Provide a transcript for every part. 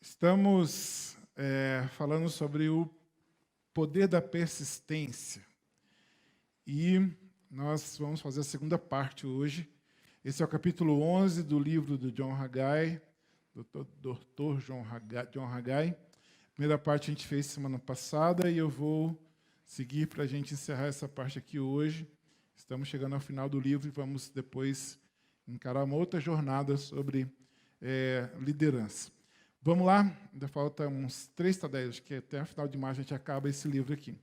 Estamos falando sobre o poder da persistência. E nós vamos fazer a segunda parte hoje. Esse é o capítulo 11 do livro do John Haggai, Dr. John Haggai. A primeira parte a gente fez semana passada e eu vou seguir para a gente encerrar essa parte aqui hoje. Estamos chegando ao final do livro e vamos depois encarar uma outra jornada sobre liderança. Vamos lá, ainda falta uns 3 a 10, acho que até a final de março a gente acaba esse livro aqui.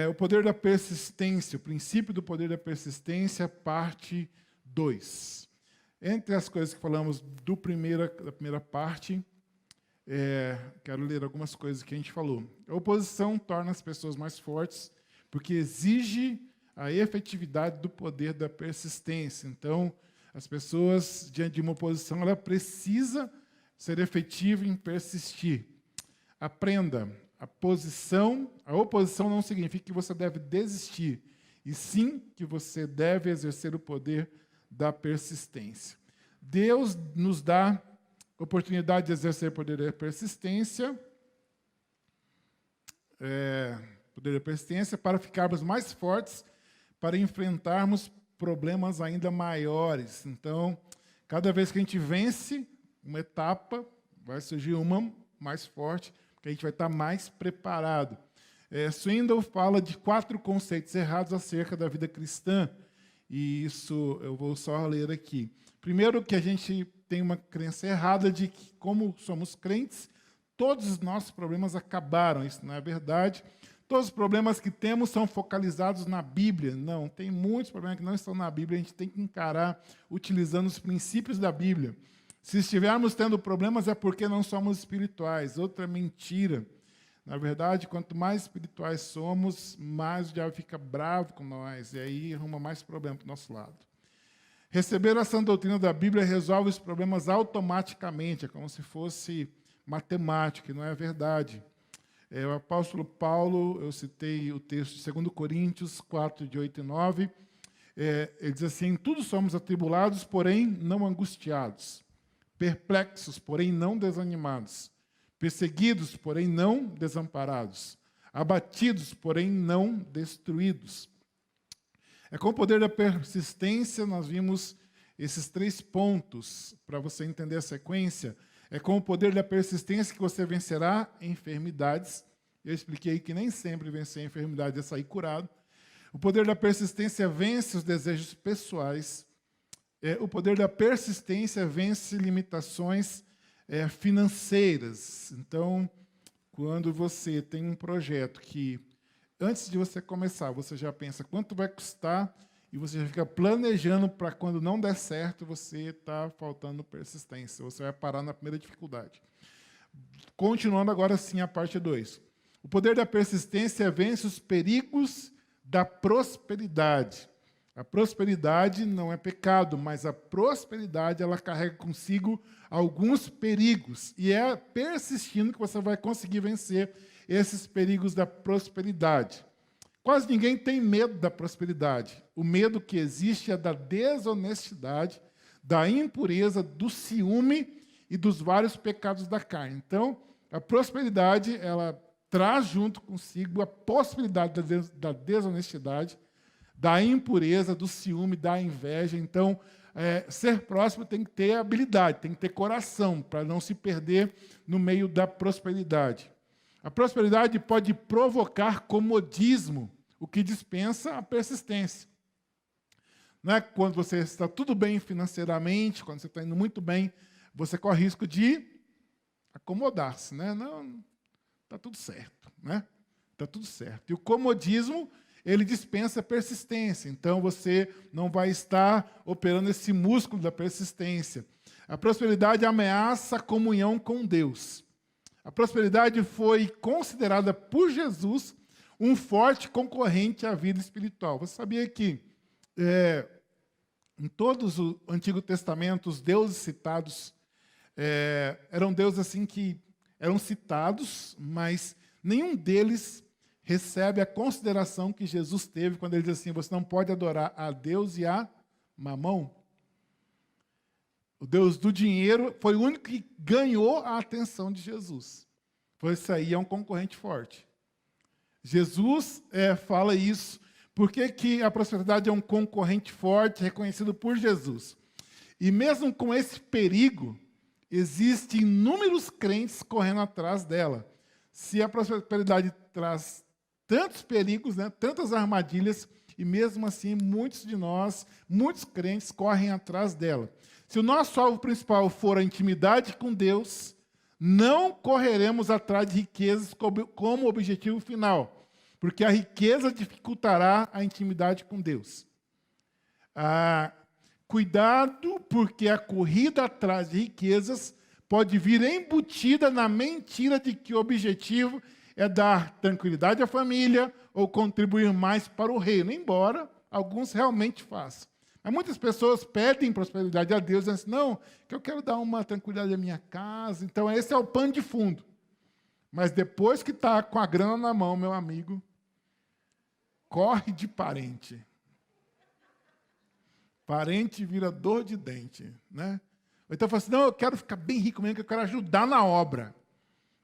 O poder da persistência, o princípio do poder da persistência, parte 2. Entre as coisas que falamos da primeira parte, quero ler algumas coisas que a gente falou. A oposição torna as pessoas mais fortes, porque exige a efetividade do poder da persistência. Então, as pessoas, diante de uma oposição, ela precisa ser efetivo em persistir. Aprenda, a oposição não significa que você deve desistir, e sim que você deve exercer o poder da persistência. Deus nos dá oportunidade de exercer o poder da persistência, para ficarmos mais fortes, para enfrentarmos problemas ainda maiores. Então, cada vez que a gente vence uma etapa, vai surgir uma mais forte, porque a gente vai estar mais preparado. Swindoll fala de 4 conceitos errados acerca da vida cristã, e isso eu vou só ler aqui. Primeiro, que a gente tem uma crença errada de que, como somos crentes, todos os nossos problemas acabaram. Isso não é verdade. Todos os problemas que temos são focalizados na Bíblia. Não, tem muitos problemas que não estão na Bíblia, a gente tem que encarar utilizando os princípios da Bíblia. Se estivermos tendo problemas é porque não somos espirituais. Outra mentira. Na verdade, quanto mais espirituais somos, mais o diabo fica bravo com nós, e aí arruma mais problema para o nosso lado. Receber a sã doutrina da Bíblia resolve os problemas automaticamente, é como se fosse matemática, e não é verdade. O apóstolo Paulo, eu citei o texto de 2 Coríntios 4, de 8 e 9, ele diz assim: em tudo somos atribulados, porém não angustiados, perplexos, porém não desanimados, perseguidos, porém não desamparados, abatidos, porém não destruídos. Com o poder da persistência, nós vimos esses 3 pontos, para você entender a sequência. Com o poder da persistência que você vencerá enfermidades. Eu expliquei que nem sempre vencer a enfermidade é sair curado. O poder da persistência vence os desejos pessoais. O poder da persistência vence limitações financeiras. Então, quando você tem um projeto que, antes de você começar, você já pensa quanto vai custar e você já fica planejando para quando não der certo, você está faltando persistência. Você vai parar na primeira dificuldade. Continuando agora sim a parte 2. O poder da persistência vence os perigos da prosperidade. A prosperidade não é pecado, mas a prosperidade ela carrega consigo alguns perigos. E é persistindo que você vai conseguir vencer esses perigos da prosperidade. Quase ninguém tem medo da prosperidade. O medo que existe é da desonestidade, da impureza, do ciúme e dos vários pecados da carne. Então, a prosperidade ela traz junto consigo a possibilidade da desonestidade, da impureza, do ciúme, da inveja. Então, ser próspero tem que ter habilidade, tem que ter coração, para não se perder no meio da prosperidade. A prosperidade pode provocar comodismo, o que dispensa a persistência. Não é quando você está tudo bem financeiramente, quando você está indo muito bem, você corre risco de acomodar-se. Né? Não, está tudo certo. Né? Está tudo certo. E o comodismo, ele dispensa a persistência. Então, você não vai estar operando esse músculo da persistência. A prosperidade ameaça a comunhão com Deus. A prosperidade foi considerada por Jesus um forte concorrente à vida espiritual. Você sabia que em todos o Antigo Testamento, os deuses citados eram deuses assim que eram citados, mas nenhum deles recebe a consideração que Jesus teve quando ele diz assim: você não pode adorar a Deus e a Mamão. O Deus do dinheiro foi o único que ganhou a atenção de Jesus. Pois isso aí é um concorrente forte. Jesus fala isso. Por que que a prosperidade é um concorrente forte, reconhecido por Jesus? E mesmo com esse perigo, existem inúmeros crentes correndo atrás dela. Se a prosperidade traz tantos perigos, né, tantas armadilhas, e mesmo assim muitos de nós, muitos crentes correm atrás dela. Se o nosso alvo principal for a intimidade com Deus, não correremos atrás de riquezas como objetivo final, porque a riqueza dificultará a intimidade com Deus. Cuidado, porque a corrida atrás de riquezas pode vir embutida na mentira de que o objetivo é dar tranquilidade à família ou contribuir mais para o reino, embora alguns realmente façam. Mas muitas pessoas pedem prosperidade a Deus, dizendo assim, não, que eu quero dar uma tranquilidade à minha casa. Então, esse é o pano de fundo. Mas depois que está com a grana na mão, meu amigo, corre de parente. Parente vira dor de dente, né? Então, fala assim, não, eu quero ficar bem rico mesmo, que eu quero ajudar na obra.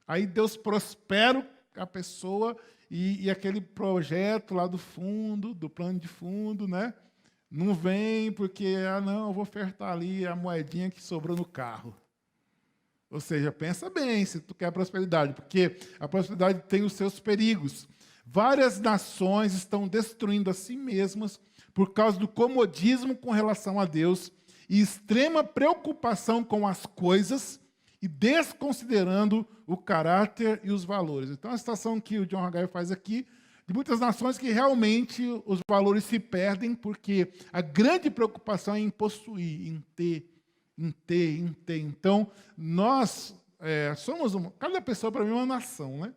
Aí Deus prospera a pessoa e aquele projeto lá do fundo, do plano de fundo, né? Não vem porque, não, eu vou ofertar ali a moedinha que sobrou no carro. Ou seja, pensa bem se tu quer prosperidade, porque a prosperidade tem os seus perigos. Várias nações estão destruindo a si mesmas por causa do comodismo com relação a Deus e extrema preocupação com as coisas e desconsiderando o caráter e os valores. Então, a citação que o John Haggai faz aqui, de muitas nações que realmente os valores se perdem porque a grande preocupação é em possuir, em ter. Então, nós somos cada pessoa, para mim, é uma nação, né?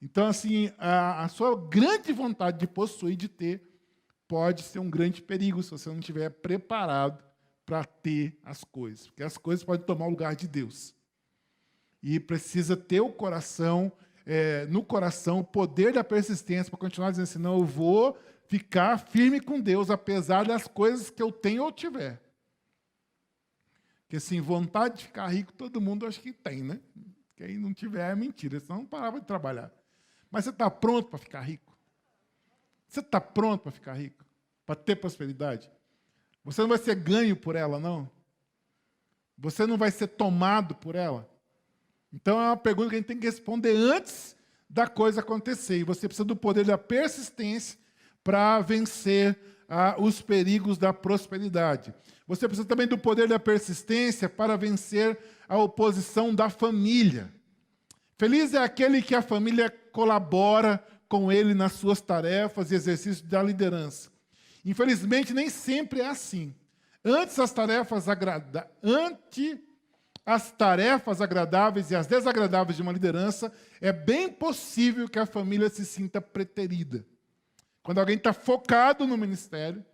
Então, assim, a sua grande vontade de possuir, de ter, pode ser um grande perigo se você não estiver preparado para ter as coisas. Porque as coisas podem tomar o lugar de Deus. E precisa ter o coração, no coração, o poder da persistência para continuar dizendo assim, não, eu vou ficar firme com Deus, apesar das coisas que eu tenho ou tiver. Porque, assim, vontade de ficar rico, todo mundo acho que tem, né? Quem não tiver é mentira, senão não parava de trabalhar. Mas você está pronto para ficar rico? Você está pronto para ficar rico? Para ter prosperidade? Você não vai ser ganho por ela, não? Você não vai ser tomado por ela? Então, é uma pergunta que a gente tem que responder antes da coisa acontecer. E você precisa do poder da persistência para vencer os perigos da prosperidade. Você precisa também do poder da persistência para vencer a oposição da família. Feliz é aquele que a família colabora com ele nas suas tarefas e exercícios da liderança. Infelizmente, nem sempre é assim. Ante as tarefas agradáveis e as desagradáveis de uma liderança, é bem possível que a família se sinta preterida. Quando alguém está focado no ministério,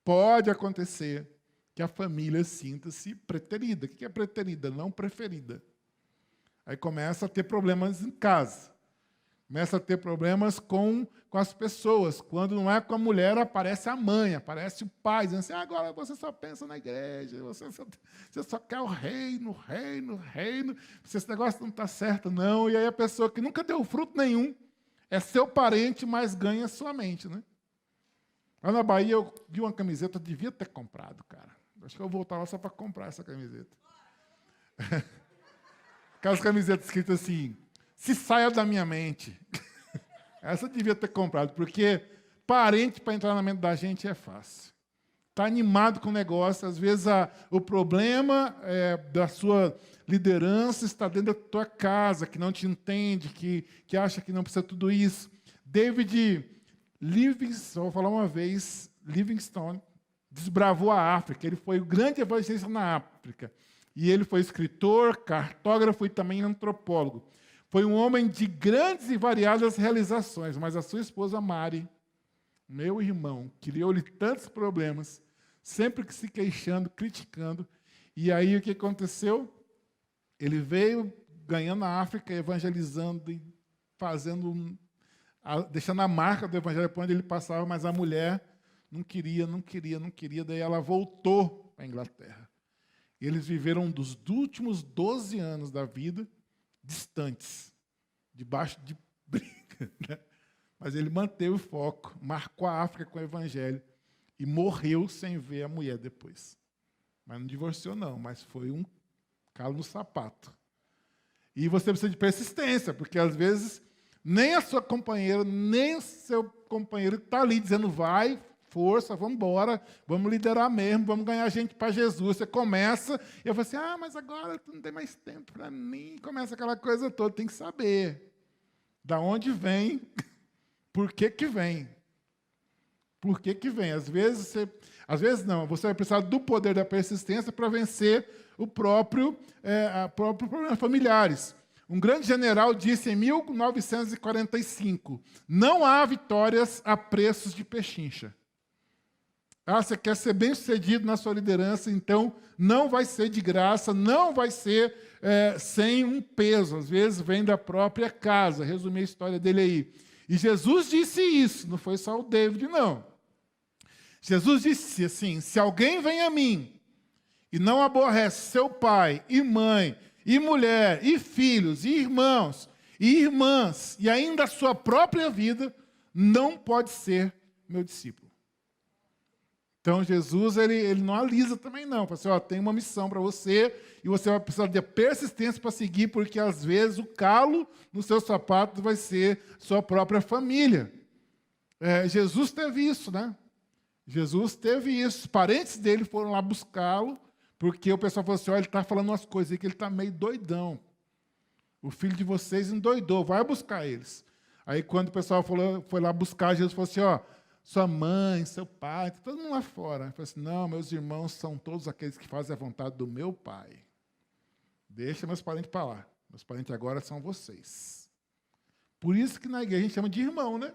pode acontecer que a família sinta-se preterida. O que é preterida? Não preferida. Aí começa a ter problemas em casa. Começa a ter problemas com as pessoas. Quando não é com a mulher, aparece a mãe, aparece o pai, dizendo assim, agora você só pensa na igreja, você só quer o reino. Esse negócio não está certo, não. E aí a pessoa que nunca deu fruto nenhum, é seu parente, mas ganha sua mente, né? Lá na Bahia, eu vi uma camiseta, eu devia ter comprado, cara. Acho que eu vou voltar lá só para comprar essa camiseta. Aquelas camisetas escritas assim, se saia da minha mente. Essa eu devia ter comprado, porque parente para entrar na mente da gente é fácil. Está animado com o negócio, às vezes o problema da sua liderança está dentro da tua casa, que não te entende, que acha que não precisa de tudo isso. David Livingstone, vou falar uma vez, Livingstone desbravou a África, ele foi o grande evangelista na África. E ele foi escritor, cartógrafo e também antropólogo. Foi um homem de grandes e variadas realizações, mas a sua esposa Mari, meu irmão, criou-lhe tantos problemas, sempre que se queixando, criticando. E aí o que aconteceu? Ele veio ganhando a África, evangelizando e deixando a marca do evangelho por onde ele passava, mas a mulher não queria. Daí ela voltou para a Inglaterra. E eles viveram dos últimos 12 anos da vida distantes, debaixo de briga, né? Mas ele manteve o foco, marcou a África com o evangelho e morreu sem ver a mulher depois. Mas não divorciou, não, mas foi um calo no sapato. E você precisa de persistência, porque às vezes nem a sua companheira, nem o seu companheiro está ali dizendo, vai, força, vamos embora, vamos liderar mesmo, vamos ganhar gente para Jesus. Você começa, e eu falo assim, mas agora não tem mais tempo para mim. Começa aquela coisa toda, tem que saber da onde vem, por que que vem. Por que que vem? Às vezes não, você vai precisar do poder da persistência para vencer o próprio problemas familiares. Um grande general disse em 1945, não há vitórias a preços de pechincha. Você quer ser bem-sucedido na sua liderança, então não vai ser de graça, não vai ser sem um peso. Às vezes vem da própria casa. Resumir a história dele aí. E Jesus disse isso, não foi só o David, não. Jesus disse assim, se alguém vem a mim e não aborrece seu pai e mãe, e mulher, e filhos, e irmãos, e irmãs, e ainda a sua própria vida, não pode ser meu discípulo. Então, Jesus, ele não alisa também, não. Ele fala assim, tem uma missão para você, e você vai precisar de persistência para seguir, porque, às vezes, o calo no seu sapato vai ser sua própria família. Jesus teve isso, né? Jesus teve isso. Os parentes dele foram lá buscá-lo, porque o pessoal falou assim, ele está falando umas coisas aí que ele está meio doidão. O filho de vocês endoidou, vai buscar eles. Aí, quando o pessoal foi lá buscar, Jesus falou assim, sua mãe, seu pai, todo mundo lá fora. Ele falou assim, não, meus irmãos são todos aqueles que fazem a vontade do meu pai. Deixa meus parentes para lá. Meus parentes agora são vocês. Por isso que na igreja a gente chama de irmão, né?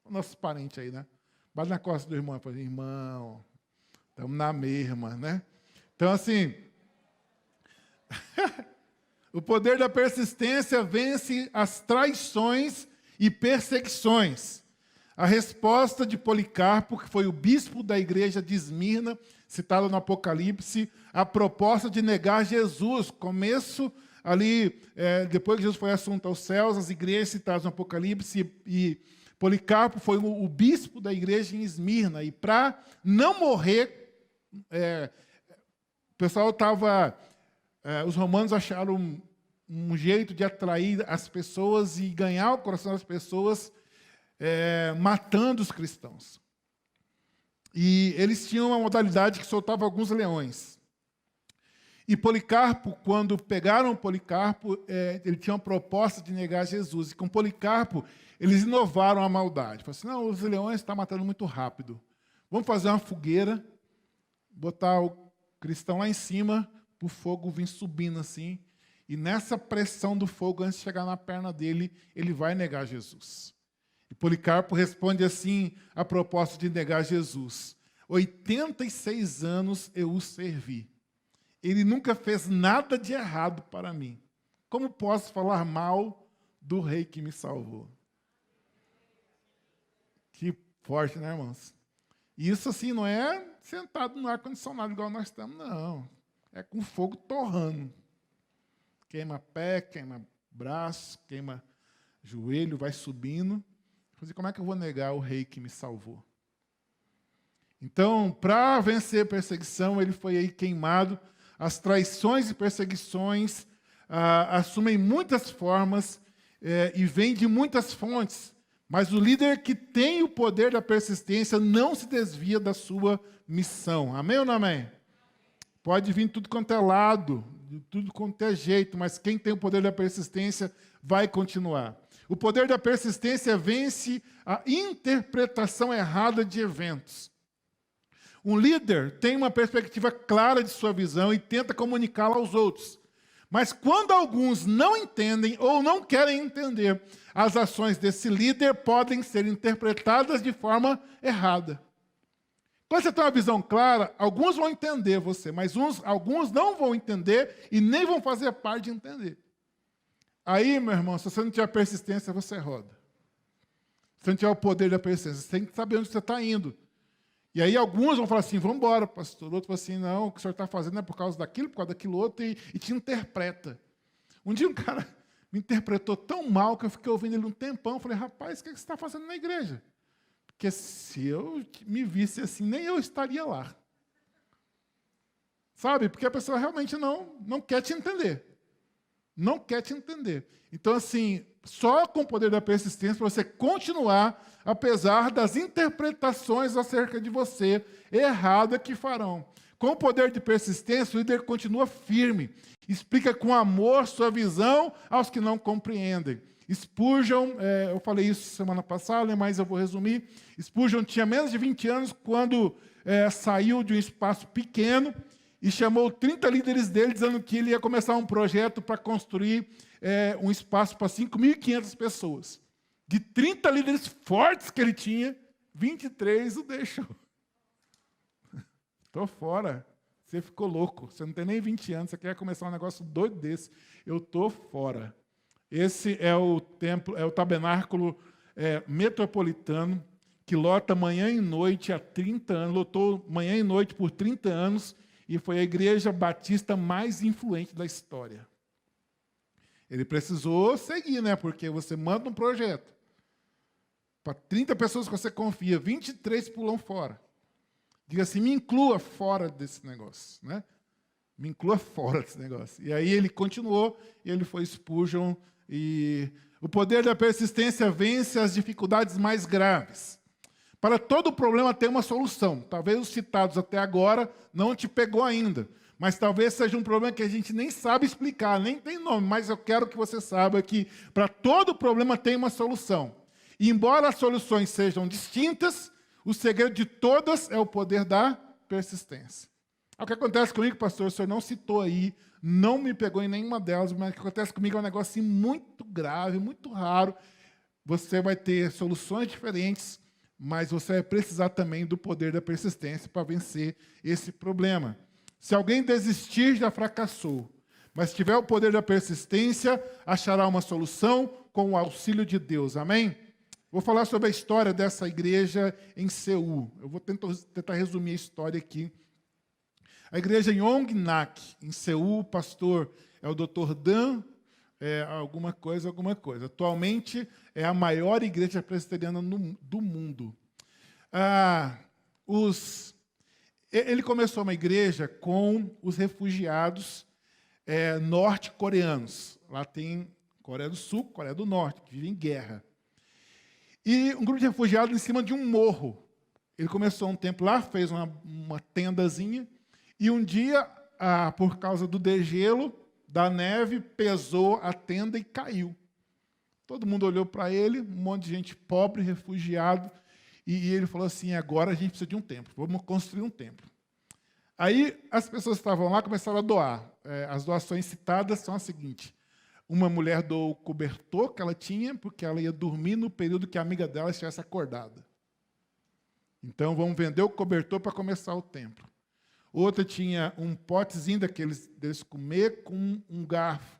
Nossos parentes aí, né? Bate na costa do irmão e fala, irmão, estamos na mesma, né? Então, assim, o poder da persistência vence as traições e perseguições. A resposta de Policarpo, que foi o bispo da igreja de Esmirna, citado no Apocalipse, a proposta de negar Jesus. Começo ali, depois que Jesus foi assunto aos céus, as igrejas citadas no Apocalipse, e Policarpo foi o bispo da igreja em Esmirna. E para não morrer, o pessoal estava... os romanos acharam um jeito de atrair as pessoas e ganhar o coração das pessoas matando os cristãos. E eles tinham uma modalidade que soltava alguns leões. E Policarpo, quando pegaram Policarpo, ele tinha uma proposta de negar Jesus. E com Policarpo, eles inovaram a maldade. Falaram assim, não, os leões estão matando muito rápido. Vamos fazer uma fogueira, botar o cristão lá em cima, para o fogo vir subindo assim. E nessa pressão do fogo, antes de chegar na perna dele, ele vai negar Jesus. E Policarpo responde assim a proposta de negar Jesus. 86 anos eu o servi. Ele nunca fez nada de errado para mim. Como posso falar mal do rei que me salvou? Que forte, né, irmãos? E isso, assim, não é sentado no ar-condicionado igual nós estamos, não. É com fogo torrando. Queima pé, queima braço, queima joelho, vai subindo. Como é que eu vou negar o rei que me salvou? Então, para vencer a perseguição, ele foi aí queimado. As traições e perseguições assumem muitas formas e vêm de muitas fontes. Mas o líder que tem o poder da persistência não se desvia da sua missão. Amém ou não amém? Pode vir tudo quanto é lado, de tudo quanto é jeito, mas quem tem o poder da persistência vai continuar. O poder da persistência vence a interpretação errada de eventos. Um líder tem uma perspectiva clara de sua visão e tenta comunicá-la aos outros. Mas quando alguns não entendem ou não querem entender, as ações desse líder podem ser interpretadas de forma errada. Quando você tem uma visão clara, alguns vão entender você, mas alguns não vão entender e nem vão fazer parte de entender. Aí, meu irmão, se você não tiver persistência, você roda. Se você não tiver o poder da persistência, você tem que saber onde você está indo. E aí alguns vão falar assim, vamos embora, pastor. Outro fala assim, não, o que o senhor está fazendo é por causa daquilo outro, e te interpreta. Um dia um cara me interpretou tão mal que eu fiquei ouvindo ele um tempão. Eu falei, rapaz, o que você está fazendo na igreja? Porque se eu me visse assim, nem eu estaria lá. Sabe? Porque a pessoa realmente não quer te entender. Não quer te entender. Então, assim, só com o poder da persistência para você continuar, apesar das interpretações acerca de você erradas que farão. Com o poder de persistência, o líder continua firme. Explica com amor sua visão aos que não compreendem. Spurgeon, eu falei isso semana passada, mas eu vou resumir. Spurgeon tinha menos de 20 anos quando saiu de um espaço pequeno e chamou 30 líderes dele, dizendo que ele ia começar um projeto para construir um espaço para 5.500 pessoas. De 30 líderes fortes que ele tinha, 23 o deixou. Estou fora. Você ficou louco. Você não tem nem 20 anos, você quer começar um negócio doido desse. Eu estou fora. Esse é o templo, é o tabernáculo metropolitano, que lota manhã e noite há 30 anos, lotou manhã e noite por 30 anos, e foi a igreja batista mais influente da história. Ele precisou seguir, né? Porque você manda um projeto para 30 pessoas que você confia, 23 pulam fora. Diga assim, me inclua fora desse negócio, né? Me inclua fora desse negócio. E aí ele continuou, e ele foi Spurgeon, e o poder da persistência vence as dificuldades mais graves. Para todo problema tem uma solução. Talvez os citados até agora não te pegou ainda, mas talvez seja um problema que a gente nem sabe explicar, nem tem nome, mas eu quero que você saiba que para todo problema tem uma solução. E embora as soluções sejam distintas, o segredo de todas é o poder da persistência. O que acontece comigo, pastor, o senhor não citou aí, não me pegou em nenhuma delas, mas o que acontece comigo é um negócio muito grave, muito raro. Você vai ter soluções diferentes, mas você vai precisar também do poder da persistência para vencer esse problema. Se alguém desistir, já fracassou. Mas se tiver o poder da persistência, achará uma solução com o auxílio de Deus. Amém? Vou falar sobre a história dessa igreja em Seul. Eu vou tentar resumir a história aqui. A igreja em Yongnak, em Seul, o pastor é o Dr. Dan, alguma coisa. Atualmente é a maior igreja presbiteriana do mundo. Ele começou uma igreja com os refugiados norte-coreanos. Lá tem Coreia do Sul, Coreia do Norte, que vivem em guerra. E um grupo de refugiados em cima de um morro. Ele começou um tempo lá, fez uma tendazinha, e um dia, por causa do degelo, da neve, pesou a tenda e caiu. Todo mundo olhou para ele, um monte de gente pobre, refugiado, e ele falou assim, agora a gente precisa de um templo, vamos construir um templo. Aí as pessoas que estavam lá começaram a doar. As doações citadas são as seguintes. Uma mulher doou o cobertor que ela tinha, porque ela ia dormir no período que a amiga dela estivesse acordada. Então, vamos vender o cobertor para começar o templo. Outra tinha um potezinho deles comer com um garfo.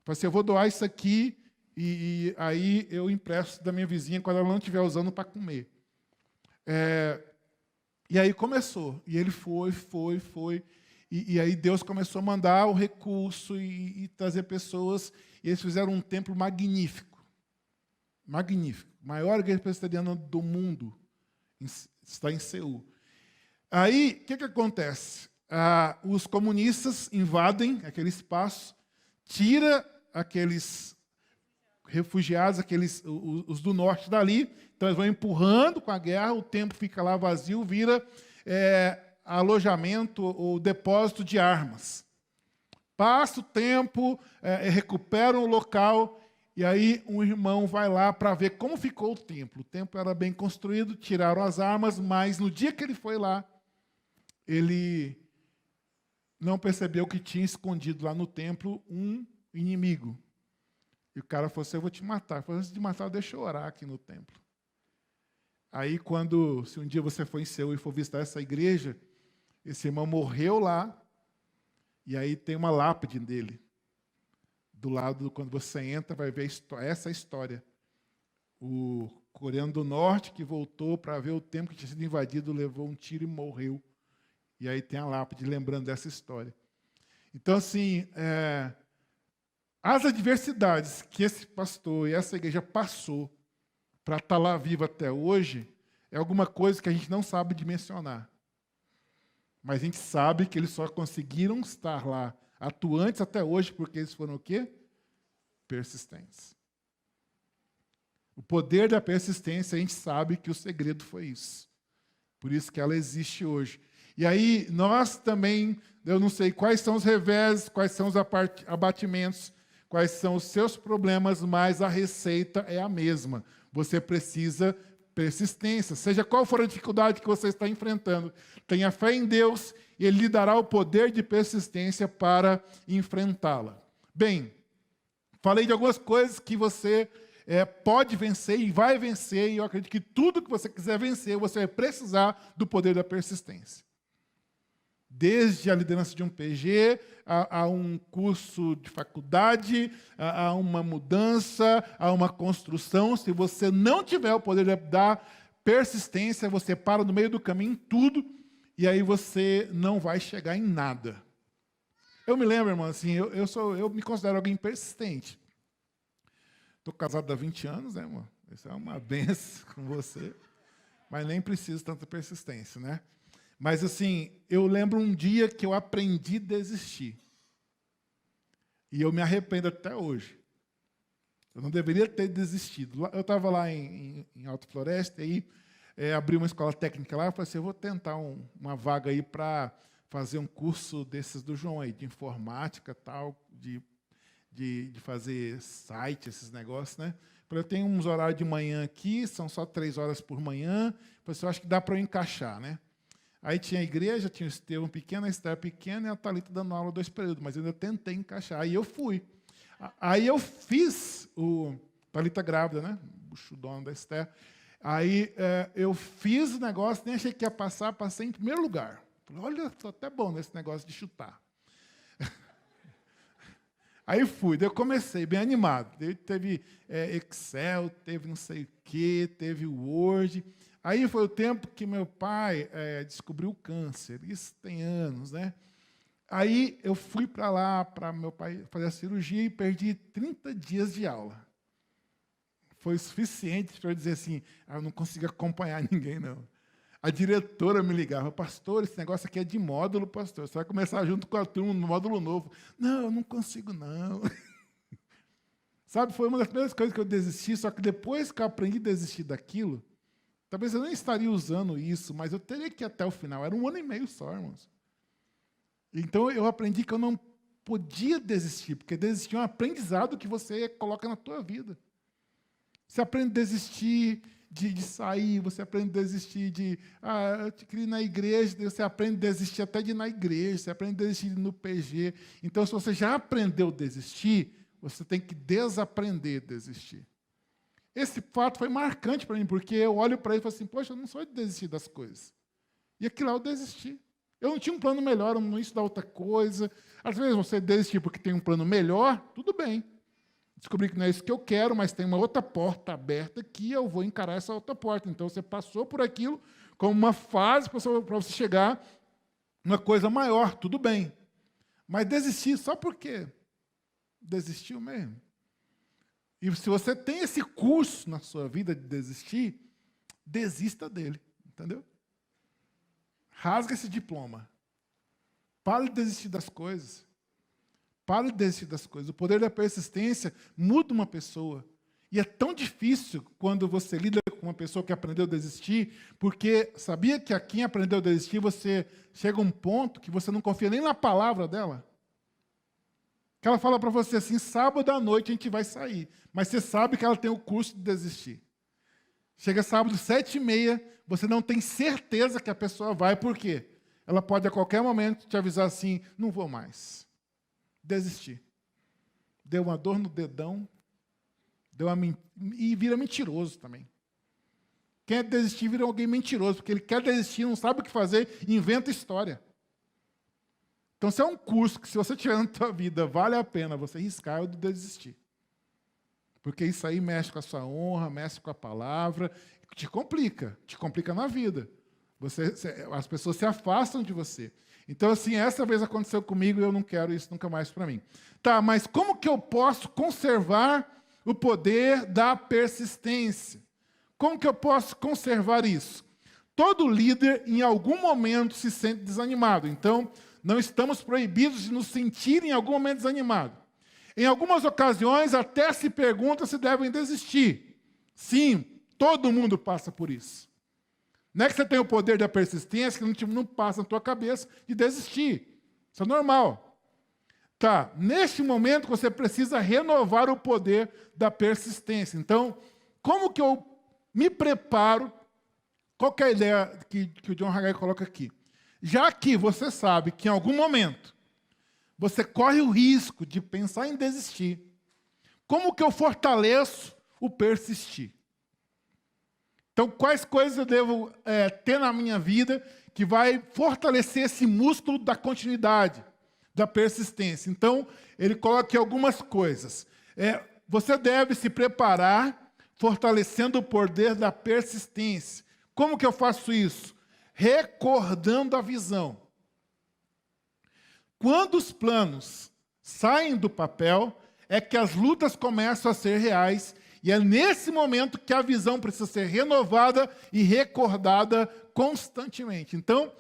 Falei assim, eu vou doar isso aqui e aí eu empresto da minha vizinha quando ela não estiver usando para comer. E aí começou. E ele foi. E aí Deus começou a mandar o recurso e trazer pessoas. E eles fizeram um templo magnífico. Magnífico. Maior igreja presbiteriana do mundo está em Seul. Aí, o que acontece? Os comunistas invadem aquele espaço, tira aqueles refugiados, os do norte dali, então eles vão empurrando com a guerra, o templo fica lá vazio, vira alojamento ou depósito de armas. Passa o tempo, recuperam o local, e aí um irmão vai lá para ver como ficou o templo. O templo era bem construído, tiraram as armas, mas no dia que ele foi lá, ele não percebeu que tinha escondido lá no templo um inimigo. E o cara falou assim, eu vou te matar. Ele falou, antes de matar, deixa eu orar aqui no templo. Aí, se um dia você for em Seul e for visitar essa igreja, esse irmão morreu lá, e aí tem uma lápide dele. Do lado, quando você entra, vai ver essa história. o coreano do norte que voltou para ver o templo que tinha sido invadido, levou um tiro e morreu. E aí tem a lápide lembrando dessa história. Então, assim, as adversidades que esse pastor e essa igreja passou para estar lá vivo até hoje é alguma coisa que a gente não sabe dimensionar. Mas a gente sabe que eles só conseguiram estar lá atuantes até hoje porque eles foram o quê? Persistentes. O poder da persistência, a gente sabe que o segredo foi isso. Por isso que ela existe hoje. E aí, nós também, eu não sei quais são os revés, quais são os abatimentos, quais são os seus problemas, mas a receita é a mesma. Você precisa persistência. Seja qual for a dificuldade que você está enfrentando, tenha fé em Deus e Ele lhe dará o poder de persistência para enfrentá-la. Bem, falei de algumas coisas que você pode vencer e vai vencer, e eu acredito que tudo que você quiser vencer, você vai precisar do poder da persistência. Desde a liderança de um PG, a um curso de faculdade, a uma mudança, a uma construção. Se você não tiver o poder da persistência, você para no meio do caminho em tudo, e aí você não vai chegar em nada. Eu me lembro, irmão, assim, eu me considero alguém persistente. Estou casado há 20 anos, né, irmão? Isso é uma benção com você, mas nem preciso tanta persistência, né? Mas, assim, eu lembro um dia que eu aprendi a desistir. E eu me arrependo até hoje. Eu não deveria ter desistido. Eu estava lá em Alto Floresta, e aí abri uma escola técnica lá, eu falei assim, eu vou tentar uma vaga aí para fazer um curso desses do João aí, de informática, tal, de fazer site, esses negócios, né? Eu falei, eu tenho uns horários de manhã aqui, são só 3 horas por manhã, eu falei assim, eu acho que dá para eu encaixar, né? Aí tinha a igreja, tinha o Estevão pequeno, a Esther pequena e a Thalita dando aula 2 períodos, mas eu ainda tentei encaixar. Aí eu fui. Aí eu fiz o Thalita grávida, né? Buchudona da Esther. Aí eu fiz o negócio, nem achei que ia passar, passei em primeiro lugar. Falei, olha, estou até bom nesse negócio de chutar. Aí fui, daí eu comecei bem animado. Daí teve Excel, teve não sei o quê, teve Word. Aí foi o tempo que meu pai descobriu o câncer. Isso tem anos, né? Aí eu fui para lá, para meu pai fazer a cirurgia, e perdi 30 dias de aula. Foi o suficiente para eu dizer assim, eu não consigo acompanhar ninguém, não. A diretora me ligava, pastor, esse negócio aqui é de módulo, pastor. Você vai começar junto com a turma no módulo novo. Não, eu não consigo, não. Sabe, foi uma das primeiras coisas que eu desisti, só que depois que eu aprendi a desistir daquilo, talvez eu nem estaria usando isso, mas eu teria que ir até o final. Era 1 ano e meio só, irmãos. Então, eu aprendi que eu não podia desistir, porque desistir é um aprendizado que você coloca na tua vida. Você aprende a desistir de sair, você aprende a desistir de... eu te queria ir na igreja, você aprende a desistir até de ir na igreja, você aprende a desistir no PG. Então, se você já aprendeu a desistir, você tem que desaprender a desistir. Esse fato foi marcante para mim, porque eu olho para ele e falo assim, poxa, eu não sou de desistir das coisas. E aquilo lá eu desisti. Eu não tinha um plano melhor, eu não ia estudar outra coisa. Às vezes você desistir porque tem um plano melhor, tudo bem. Descobri que não é isso que eu quero, mas tem uma outra porta aberta que eu vou encarar essa outra porta. Então, você passou por aquilo como uma fase para você chegar numa coisa maior, tudo bem. Mas desistir só por quê? Desistiu mesmo. E se você tem esse curso na sua vida de desistir, desista dele, entendeu? Rasga esse diploma. Pare de desistir das coisas. Pare de desistir das coisas. O poder da persistência muda uma pessoa. E é tão difícil quando você lida com uma pessoa que aprendeu a desistir, porque sabia que a quem aprendeu a desistir, você chega a um ponto que você não confia nem na palavra dela. Que ela fala para você assim, sábado à noite a gente vai sair. Mas você sabe que ela tem o curso de desistir. Chega sábado, 7h30, você não tem certeza que a pessoa vai, por quê? Ela pode a qualquer momento te avisar assim, não vou mais. Desistir. Deu uma dor no dedão, e vira mentiroso também. Quem é desistir vira alguém mentiroso, porque ele quer desistir, não sabe o que fazer, inventa história. Então, se é um curso que, se você tiver na tua vida, vale a pena você riscar, é o de desistir. Porque isso aí mexe com a sua honra, mexe com a palavra, te complica na vida. As pessoas se afastam de você. Então, assim, essa vez aconteceu comigo e eu não quero isso nunca mais para mim. Tá, mas como que eu posso conservar o poder da persistência? Como que eu posso conservar isso? Todo líder, em algum momento, se sente desanimado. Então, não estamos proibidos de nos sentir em algum momento desanimado. Em algumas ocasiões, até se pergunta se devem desistir. Sim, todo mundo passa por isso. Não é que você tem o poder da persistência, que não passa na tua cabeça de desistir. Isso é normal. Tá, neste momento você precisa renovar o poder da persistência. Então, como que eu me preparo? Qual que é a ideia que o John Haggai coloca aqui? Já que você sabe que em algum momento você corre o risco de pensar em desistir, como que eu fortaleço o persistir? Então, quais coisas eu devo ter na minha vida que vai fortalecer esse músculo da continuidade, da persistência? Então, ele coloca aqui algumas coisas. Você deve se preparar fortalecendo o poder da persistência. Como que eu faço isso? Recordando a visão. Quando os planos saem do papel, é que as lutas começam a ser reais, e é nesse momento que a visão precisa ser renovada e recordada constantemente. Então,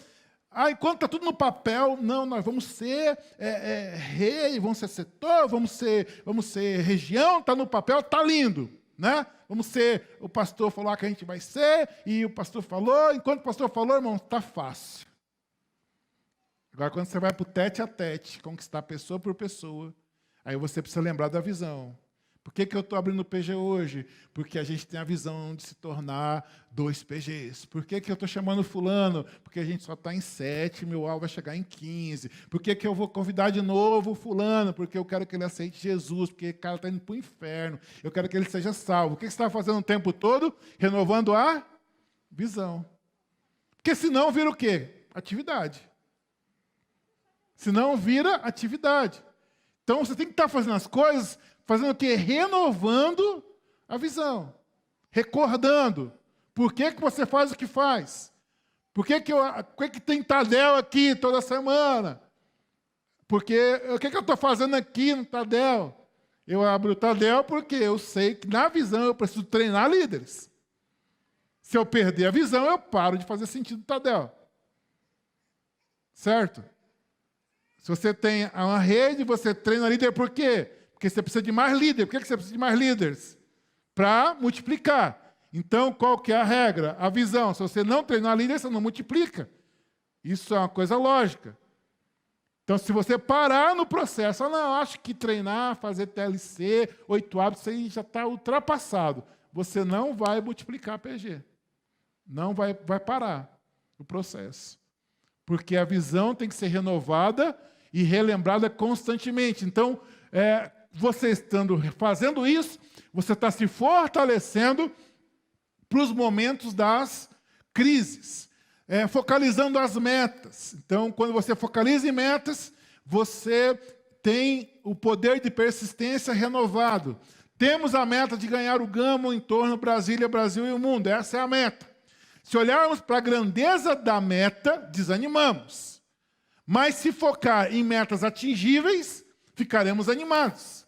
enquanto está tudo no papel, não, nós vamos ser rei, vamos ser setor, vamos ser região, está no papel, está lindo, né? Vamos ser, o pastor falou que a gente vai ser, e o pastor falou, enquanto o pastor falou, irmão, está fácil. Agora, quando você vai para o tete a tete, conquistar pessoa por pessoa, aí você precisa lembrar da visão. Por que eu estou abrindo o PG hoje? Porque a gente tem a visão de se tornar 2 PGs. Por que eu estou chamando fulano? Porque a gente só está em 7, meu alvo vai chegar em 15. Por que eu vou convidar de novo o fulano? Porque eu quero que ele aceite Jesus, porque o cara está indo para o inferno. Eu quero que ele seja salvo. O que você está fazendo o tempo todo? Renovando a visão. Porque senão vira o quê? Atividade. Senão vira atividade. Então você tem que estar fazendo as coisas, fazendo o quê? Renovando a visão. Recordando. Por que você faz o que faz? Por que tem Tadel aqui toda semana? Porque o que eu estou fazendo aqui no Tadel? Eu abro o Tadel porque eu sei que na visão eu preciso treinar líderes. Se eu perder a visão, eu paro de fazer sentido no Tadel. Certo? Se você tem uma rede, você treina líder por quê? Porque você precisa de mais líder. Por que você precisa de mais líderes? Para multiplicar. Então, qual que é a regra? A visão. Se você não treinar líder, você não multiplica. Isso é uma coisa lógica. Então, se você parar no processo, não, acho que treinar, fazer TLC, 8 hábitos, isso aí já está ultrapassado. Você não vai multiplicar PG. Não vai parar o processo. Porque a visão tem que ser renovada e relembrada constantemente. Então, você estando fazendo isso, você está se fortalecendo para os momentos das crises. Focalizando as metas. Então, quando você focaliza em metas, você tem o poder de persistência renovado. Temos a meta de ganhar o Gamo em torno Brasília, Brasil e o mundo. Essa é a meta. Se olharmos para a grandeza da meta, desanimamos. Mas se focar em metas atingíveis, ficaremos animados.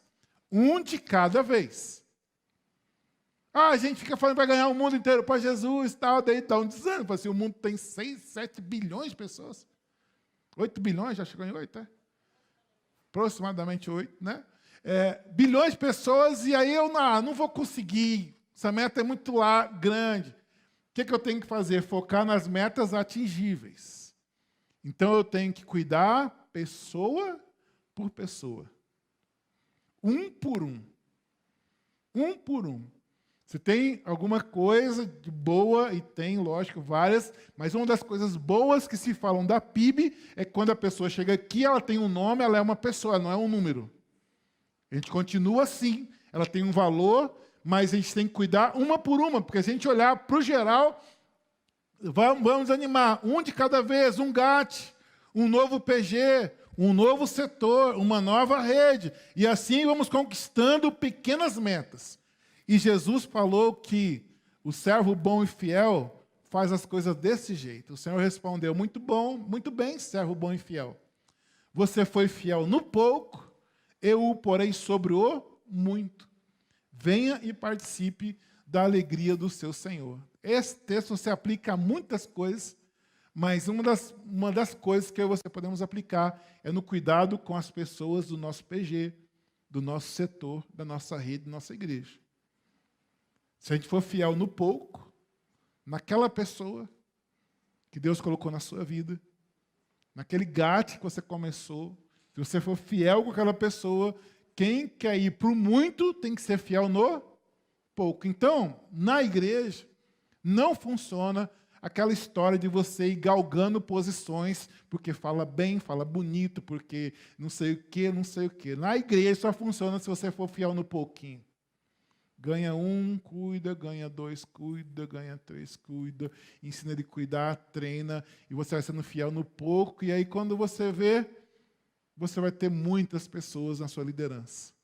Um de cada vez. A gente fica falando para ganhar o mundo inteiro para Jesus, tal, daí dá um desânimo. Assim, o mundo tem 6, 7 bilhões de pessoas. 8 bilhões, já chegou em 8, é? Aproximadamente 8, né? Bilhões de pessoas, e aí eu não vou conseguir. Essa meta é muito grande. O que eu tenho que fazer? Focar nas metas atingíveis. Então, eu tenho que cuidar pessoa por pessoa. Um por um. Um por um. Se tem alguma coisa de boa, e tem, lógico, várias, mas uma das coisas boas que se falam da PIB é que quando a pessoa chega aqui, ela tem um nome, ela é uma pessoa, não é um número. A gente continua assim, ela tem um valor, mas a gente tem que cuidar uma por uma, porque se a gente olhar para o geral, vamos animar, um de cada vez, um GAT, um novo PG, um novo setor, uma nova rede, e assim vamos conquistando pequenas metas. E Jesus falou que o servo bom e fiel faz as coisas desse jeito. O Senhor respondeu, muito bom, muito bem, servo bom e fiel. Você foi fiel no pouco, eu o porei sobre o muito. Venha e participe da alegria do seu Senhor. Esse texto se aplica a muitas coisas, mas uma das coisas que eu e você podemos aplicar é no cuidado com as pessoas do nosso PG, do nosso setor, da nossa rede, da nossa igreja. Se a gente for fiel no pouco, naquela pessoa que Deus colocou na sua vida, naquele GAT que você começou, se você for fiel com aquela pessoa, quem quer ir para o muito tem que ser fiel no pouco. Então, na igreja, não funciona aquela história de você ir galgando posições, porque fala bem, fala bonito, porque não sei o quê, não sei o quê. Na igreja só funciona se você for fiel no pouquinho. Ganha um, cuida, ganha dois, cuida, ganha três, cuida, ensina ele a cuidar, treina, e você vai sendo fiel no pouco, e aí quando você vê, você vai ter muitas pessoas na sua liderança.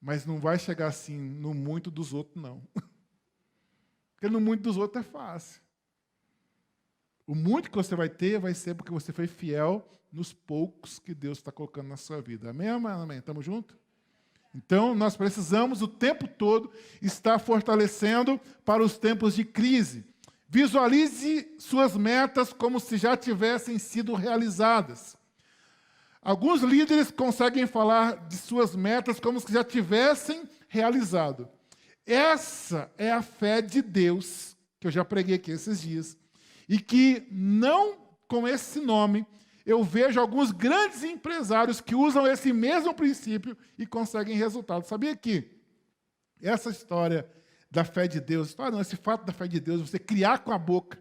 Mas não vai chegar assim no muito dos outros, não. Porque no muito dos outros é fácil. O muito que você vai ter vai ser porque você foi fiel nos poucos que Deus está colocando na sua vida. Amém, amém? Estamos juntos? Então, nós precisamos o tempo todo estar fortalecendo para os tempos de crise. Visualize suas metas como se já tivessem sido realizadas. Alguns líderes conseguem falar de suas metas como se já tivessem realizado. Essa é a fé de Deus, que eu já preguei aqui esses dias, e que não com esse nome, eu vejo alguns grandes empresários que usam esse mesmo princípio e conseguem resultados. Sabia que essa história da fé de Deus, esse fato da fé de Deus, você criar com a boca,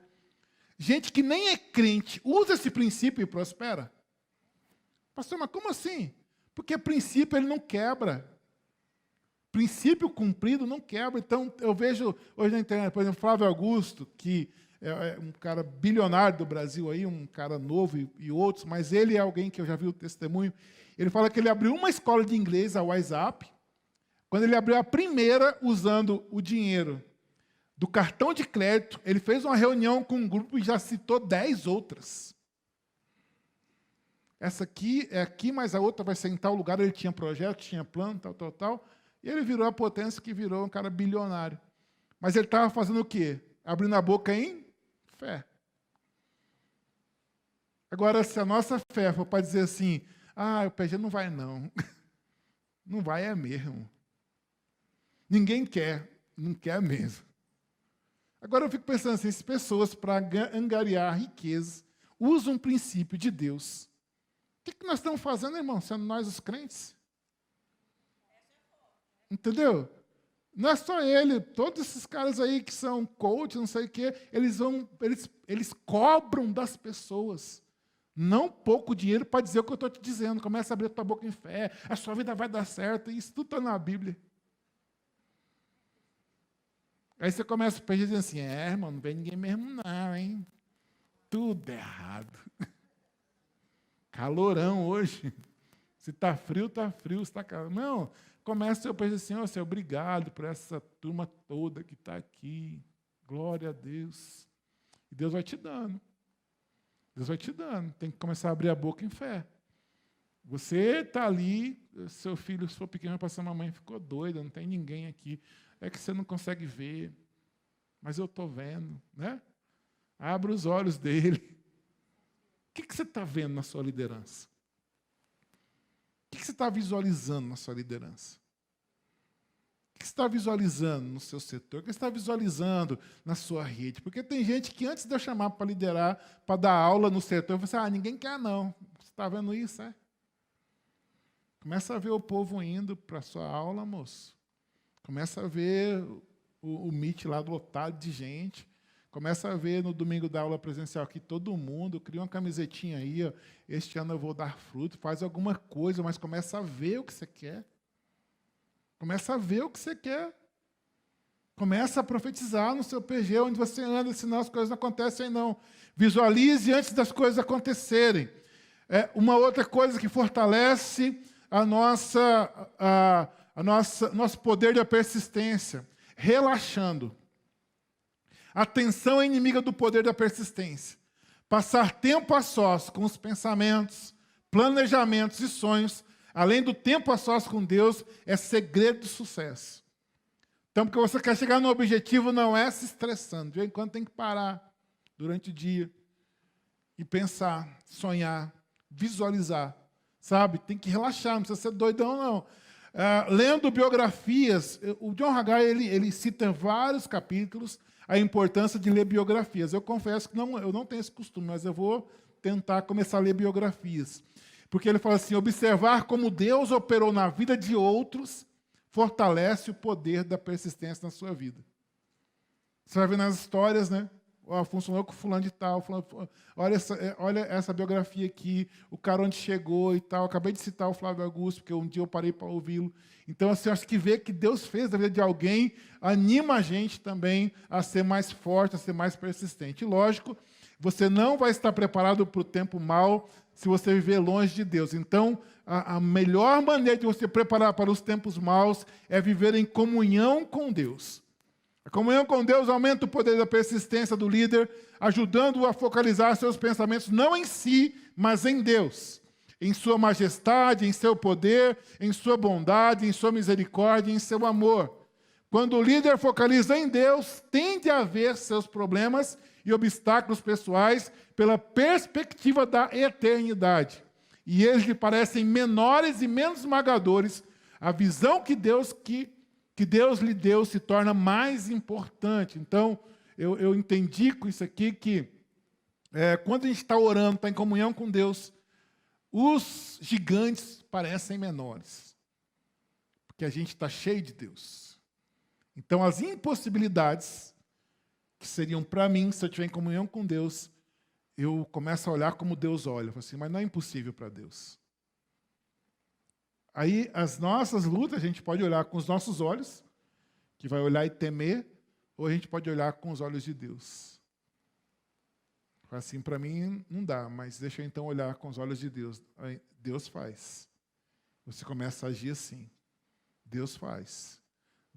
gente que nem é crente usa esse princípio e prospera? Pastor, mas como assim? Porque princípio ele não quebra. Princípio cumprido não quebra. Então, eu vejo hoje na internet, por exemplo, Flávio Augusto, que é um cara bilionário do Brasil, aí, um cara novo e outros, mas ele é alguém que eu já vi o testemunho. Ele fala que ele abriu uma escola de inglês, a WhatsApp, quando ele abriu a primeira usando o dinheiro do cartão de crédito, ele fez uma reunião com um grupo e já citou 10 outras. Essa aqui é aqui, mas a outra vai ser em tal lugar, ele tinha projeto, tinha plano, tal. E ele virou a potência que virou um cara bilionário. Mas ele estava fazendo o quê? Abrindo a boca em fé. Agora, se a nossa fé for para dizer assim, o PG não vai não. Não vai é mesmo. Ninguém quer, não quer mesmo. Agora eu fico pensando assim, se pessoas para angariar riqueza usam um princípio de Deus, o que nós estamos fazendo, irmão, sendo nós os crentes? Entendeu? Não é só ele, todos esses caras aí que são coach, não sei o quê, eles cobram das pessoas, não pouco dinheiro para dizer o que eu estou te dizendo. Começa a abrir a tua boca em fé, a sua vida vai dar certo, isso tudo está na Bíblia. Aí você começa a dizer assim, irmão, não vem ninguém mesmo não, hein? Tudo errado. Calorão hoje. Se está frio, se está calor. Não, começa a pensar assim, Senhor, obrigado por essa turma toda que está aqui. Glória a Deus. E Deus vai te dando. Deus vai te dando. Tem que começar a abrir a boca em fé. Você está ali, seu filho, se for pequeno, para sua mamãe, ficou doida, não tem ninguém aqui. É que você não consegue ver. Mas eu estou vendo, né? Abra os olhos dele. O que você está vendo na sua liderança? O que você está visualizando na sua liderança? O que você está visualizando no seu setor? O que você está visualizando na sua rede? Porque tem gente que antes de eu chamar para liderar, para dar aula no setor, eu falo assim, ninguém quer não. Você está vendo isso, é? Começa a ver o povo indo para a sua aula, moço. Começa a ver o Meet lá lotado de gente. Começa a ver no domingo da aula presencial aqui todo mundo. Cria uma camisetinha aí. Este ano eu vou dar fruto. Faz alguma coisa, mas começa a ver o que você quer. Começa a ver o que você quer. Começa a profetizar no seu PG, onde você anda, senão as coisas não acontecem, não. Visualize antes das coisas acontecerem. Uma outra coisa que fortalece a nosso poder da persistência, relaxando. A tensão é inimiga do poder da persistência. Passar tempo a sós com os pensamentos, planejamentos e sonhos, além do tempo a sós com Deus, é segredo do sucesso. Então, porque você quer chegar no objetivo, não é se estressando. De vez em quando tem que parar durante o dia e pensar, sonhar, visualizar, sabe? Tem que relaxar, não precisa ser doidão, não. Lendo biografias, o John Haggai, ele cita em vários capítulos a importância de ler biografias. Eu confesso que eu não tenho esse costume, mas eu vou tentar começar a ler biografias. Porque ele fala assim, observar como Deus operou na vida de outros fortalece o poder da persistência na sua vida. Você vai ver nas histórias, né? Funcionou com fulano de tal. Olha essa biografia aqui, o cara onde chegou e tal. Acabei de citar o Flávio Augusto, porque um dia eu parei para ouvi-lo. Então, assim, acho que ver que Deus fez na vida de alguém anima a gente também a ser mais forte, a ser mais persistente. E, lógico, você não vai estar preparado para o tempo mau se você viver longe de Deus. Então, a melhor maneira de você preparar para os tempos maus é viver em comunhão com Deus. A comunhão com Deus aumenta o poder da persistência do líder, ajudando-o a focalizar seus pensamentos não em si, mas em Deus, em sua majestade, em seu poder, em sua bondade, em sua misericórdia, em seu amor. Quando o líder focaliza em Deus, tende a ver seus problemas e obstáculos pessoais pela perspectiva da eternidade. E eles lhe parecem menores e menos esmagadores. A visão que Deus lhe deu se torna mais importante. Então, eu entendi com isso aqui que quando a gente está orando, está em comunhão com Deus, os gigantes parecem menores, porque a gente está cheio de Deus. Então, as impossibilidades que seriam para mim, se eu estiver em comunhão com Deus, eu começo a olhar como Deus olha. Eu falo assim, mas não é impossível para Deus. Aí, as nossas lutas, a gente pode olhar com os nossos olhos, que vai olhar e temer, ou a gente pode olhar com os olhos de Deus. Assim, para mim, não dá, mas deixa eu então olhar com os olhos de Deus. Aí, Deus faz. Você começa a agir assim. Deus faz.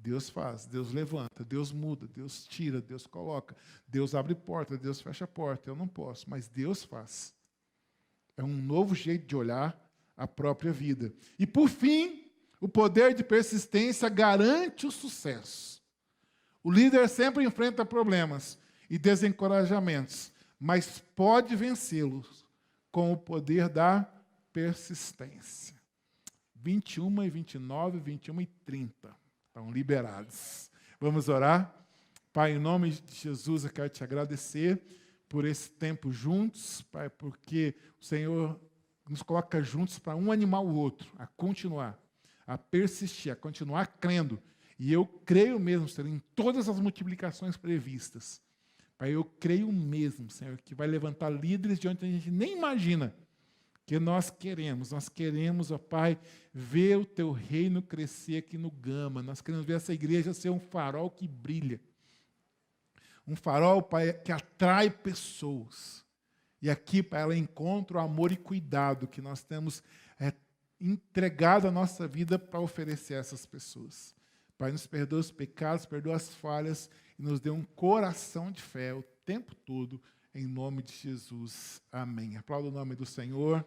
Deus faz, Deus levanta, Deus muda, Deus tira, Deus coloca, Deus abre porta, Deus fecha porta. Eu não posso, mas Deus faz. É um novo jeito de olhar a própria vida. E, por fim, o poder de persistência garante o sucesso. O líder sempre enfrenta problemas e desencorajamentos, mas pode vencê-los com o poder da persistência. 21 e 29, 21 e 30. Estão liberados. Vamos orar? Pai, em nome de Jesus, eu quero te agradecer por esse tempo juntos, Pai, porque o Senhor nos coloca juntos para um animar o outro, a continuar, a persistir, a continuar crendo. E eu creio mesmo, Senhor, em todas as multiplicações previstas. Pai, eu creio mesmo, Senhor, que vai levantar líderes de onde a gente nem imagina. Que nós queremos, ó Pai, ver o Teu reino crescer aqui no Gama. Nós queremos ver essa igreja ser um farol que brilha. Um farol, Pai, que atrai pessoas. E aqui, Pai, ela encontra o amor e cuidado que nós temos entregado a nossa vida para oferecer a essas pessoas. Pai, nos perdoa os pecados, perdoa as falhas e nos dê um coração de fé o tempo todo. Em nome de Jesus. Amém. Aplauda o nome do Senhor.